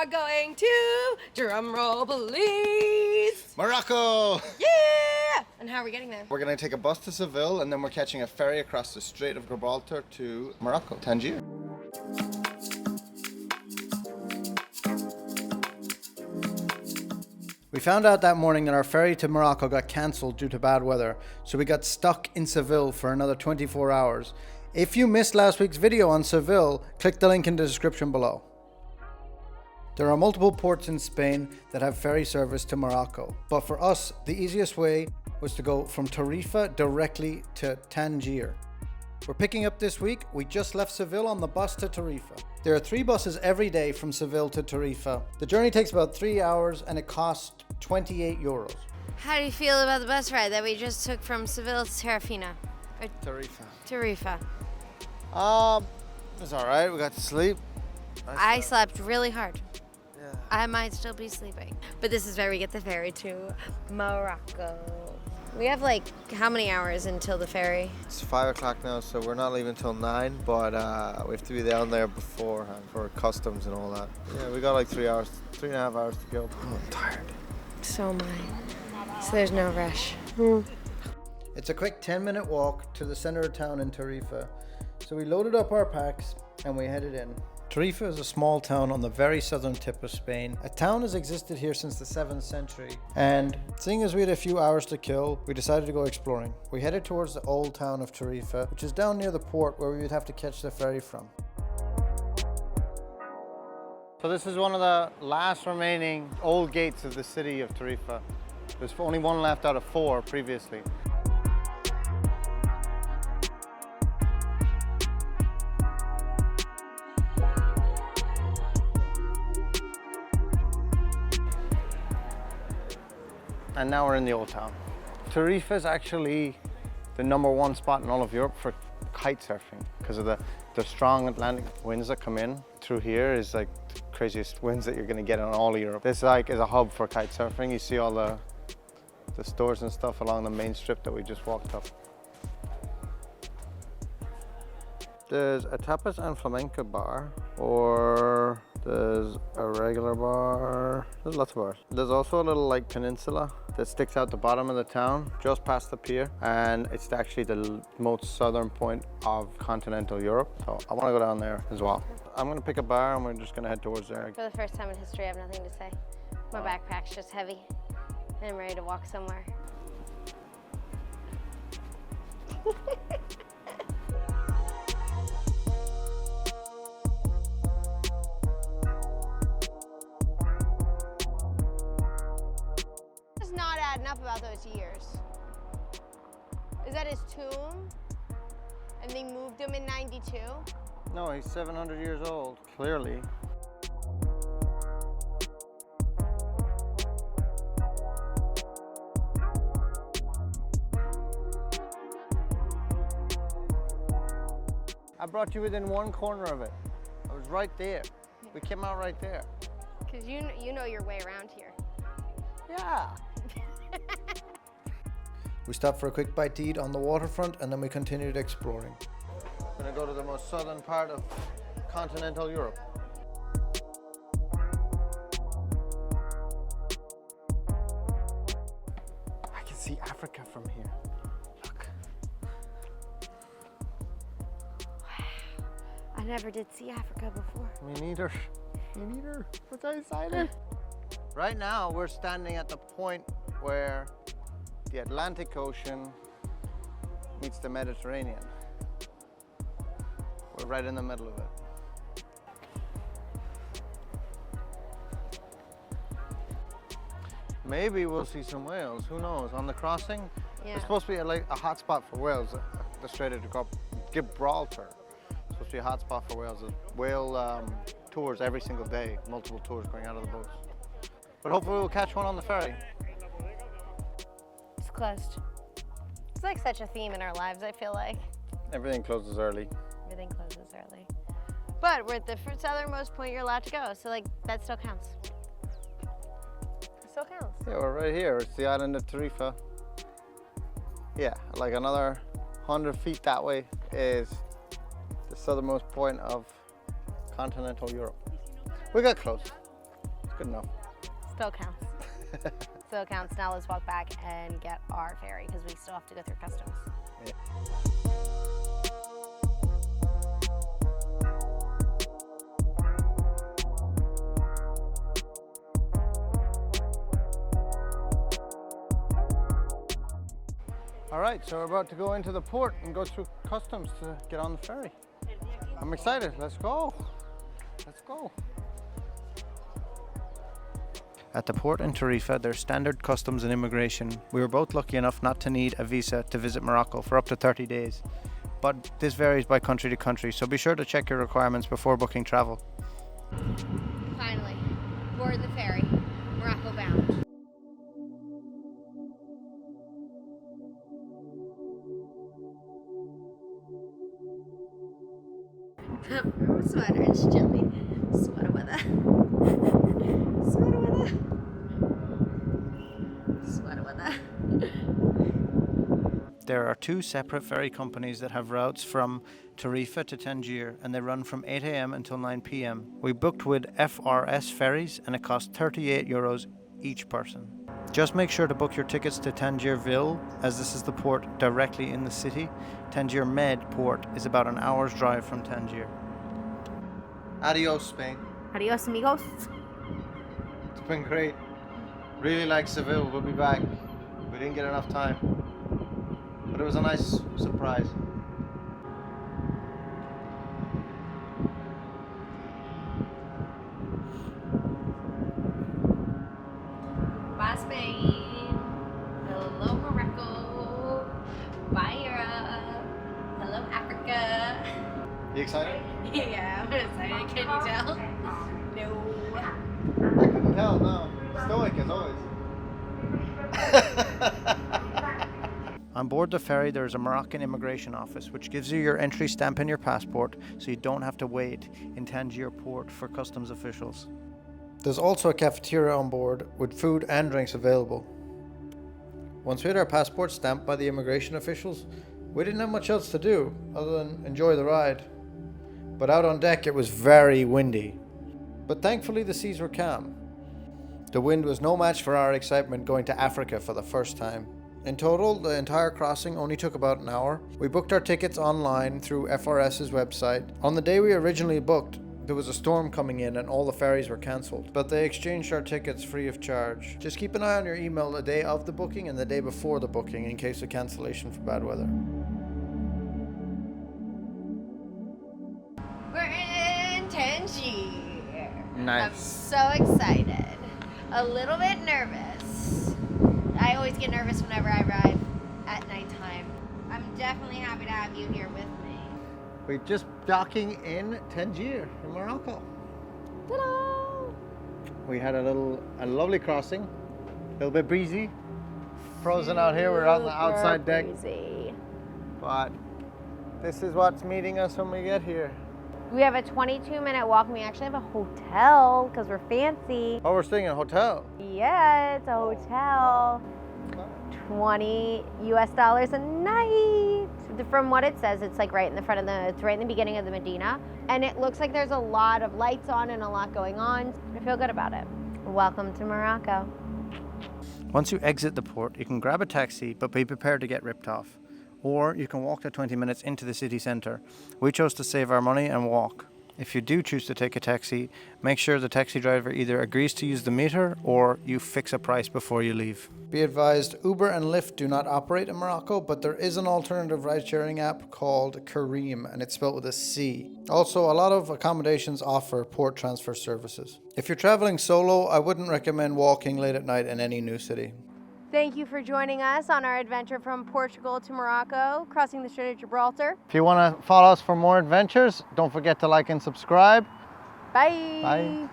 are going to, drum roll please, Morocco! Yeah! And how are we getting there? We're going to take a bus to Seville and then we're catching a ferry across the Strait of Gibraltar to Morocco, Tangier. We found out that morning that our ferry to Morocco got cancelled due to bad weather, so we got stuck in Seville for another 24 hours. If you missed last week's video on Seville, click the link in the description below. There are multiple ports in Spain that have ferry service to Morocco, but for us, the easiest way was to go from Tarifa directly to Tangier. We're picking up this week. We just left Seville on the bus to Tarifa. There are 3 buses every day from Seville to Tarifa. The journey takes about 3 hours and it costs 28 euros. How do you feel about the bus ride that we just took from Seville to Tarifa? Tarifa. It was alright. We got to sleep. I slept really hard. Yeah. I might still be sleeping. But this is where we get the ferry to Morocco. We have like how many hours until the ferry? It's 5 o'clock now, so we're not leaving till 9, but we have to be down there beforehand for customs and all that. Yeah, we got like 3.5 hours to go. Oh, I'm tired. So am I. So there's no rush. It's a quick 10-minute walk to the center of town in Tarifa. So we loaded up our packs and we headed in. Tarifa is a small town on the very southern tip of Spain. A town has existed here since the 7th century. And seeing as we had a few hours to kill, we decided to go exploring. We headed towards the old town of Tarifa, which is down near the port where we would have to catch the ferry from. So this is one of the last remaining old gates of the city of Tarifa. There's only one left out of 4 previously. And now we're in the old town. Tarifa is actually the #1 spot in all of Europe for kite surfing because of the strong Atlantic winds that come in. Through here is like the craziest winds that you're going to get in all of Europe. This like is a hub for kite surfing. You see all the stores and stuff along the main strip that we just walked up. There's a tapas and flamenco bar, or there's a regular bar. There's lots of bars. There's also a little like peninsula that sticks out the bottom of the town, just past the pier, and it's actually the most southern point of continental Europe. So I want to go down there as well. I'm going to pick a bar and we're just going to head towards there. For the first time in history, I have nothing to say. My backpack's just heavy, and I'm ready to walk somewhere. Not adding up about those years. Is that his tomb? And they moved him in 92? No, he's 700 years old, clearly. I brought you within 1 corner of it. I was right there. We came out right there. Because you know your way around here. Yeah. We stopped for a quick bite to eat on the waterfront and then we continued exploring. We're going to go to the most southern part of continental Europe. I can see Africa from here. Look. Wow. I never did see Africa before. Me neither. Me neither. We're so excited. Right now, we're standing at the point where the Atlantic Ocean meets the Mediterranean. We're right in the middle of it. Maybe we'll see some whales, who knows, on the crossing. Yeah. It's supposed to be like a hot spot for whales, the Strait of Gibraltar. It's supposed to be a hot spot for whales. There's whale tours every single day, multiple tours going out of the boats. But hopefully we'll catch one on the ferry. It's closed. It's like such a theme in our lives, I feel like. Everything closes early. Everything closes early. But we're at the southernmost point you're allowed to go, so like that still counts. It still counts. Yeah, we're right here. It's the island of Tarifa. Yeah, like another 100 feet that way is the southernmost point of continental Europe. We got close. Good enough. Still counts. Still counts. Now let's walk back and get our ferry because we still have to go through customs. All right, so we're about to go into the port and go through customs to get on the ferry. I'm excited. Let's go. Let's go. At the port in Tarifa, there's standard customs and immigration. We were both lucky enough not to need a visa to visit Morocco for up to 30 days. But this varies by country to country, so be sure to check your requirements before booking travel. Finally, board the ferry, Morocco bound. Sweater, it's chilly. Sweater weather. Sweater weather. Sweater weather. There are two separate ferry companies that have routes from Tarifa to Tangier, and they run from 8 a.m. until 9 p.m. We booked with FRS ferries, and it cost €38 each person. Just make sure to book your tickets to Tangierville, as this is the port directly in the city. Tangier Med port is about an hour's drive from Tangier. Adios, Spain. Adios, amigos. It's been great. Really like Seville. We'll be back. We didn't get enough time, but it was a nice surprise. Bye, Spain. Hello, Morocco. Bye, Europe. Hello, Africa. You excited? Yeah, I'm excited. Can you tell? No. I couldn't tell, no. Stoic as always. On board the ferry, there is a Moroccan immigration office which gives you your entry stamp in your passport so you don't have to wait in Tangier port for customs officials. There's also a cafeteria on board with food and drinks available. Once we had our passports stamped by the immigration officials, we didn't have much else to do other than enjoy the ride. But out on deck it was very windy. But thankfully the seas were calm. The wind was no match for our excitement going to Africa for the first time. In total, the entire crossing only took about an hour. We booked our tickets online through FRS's website. On the day we originally booked, there was a storm coming in and all the ferries were cancelled, but they exchanged our tickets free of charge. Just keep an eye on your email the day of the booking and the day before the booking in case of cancellation for bad weather. We're in Tangier. Nice. I'm so excited. A little bit nervous. I always get nervous whenever I arrive at nighttime. I'm definitely happy to have you here with me. We're just docking in Tangier, in Morocco. Ta-da! We had a lovely crossing, a little bit breezy. Frozen out here, we're out on the outside deck. Breezy. But this is what's meeting us when we get here. We have a 22-minute walk, and we actually have a hotel because we're fancy. Oh, we're staying in a hotel. Yeah, it's a hotel. $20 a night. From what it says, it's like right in the front of it's right in the beginning of the Medina. And it looks like there's a lot of lights on and a lot going on. I feel good about it. Welcome to Morocco. Once you exit the port, you can grab a taxi, but be prepared to get ripped off. Or you can walk the 20 minutes into the city centre. We chose to save our money and walk. If you do choose to take a taxi, make sure the taxi driver either agrees to use the meter or you fix a price before you leave. Be advised, Uber and Lyft do not operate in Morocco, but there is an alternative ride-sharing app called Careem, and it's spelled with a C. Also, a lot of accommodations offer port transfer services. If you're traveling solo, I wouldn't recommend walking late at night in any new city. Thank you for joining us on our adventure from Portugal to Morocco, crossing the Strait of Gibraltar. If you want to follow us for more adventures, don't forget to like and subscribe. Bye. Bye.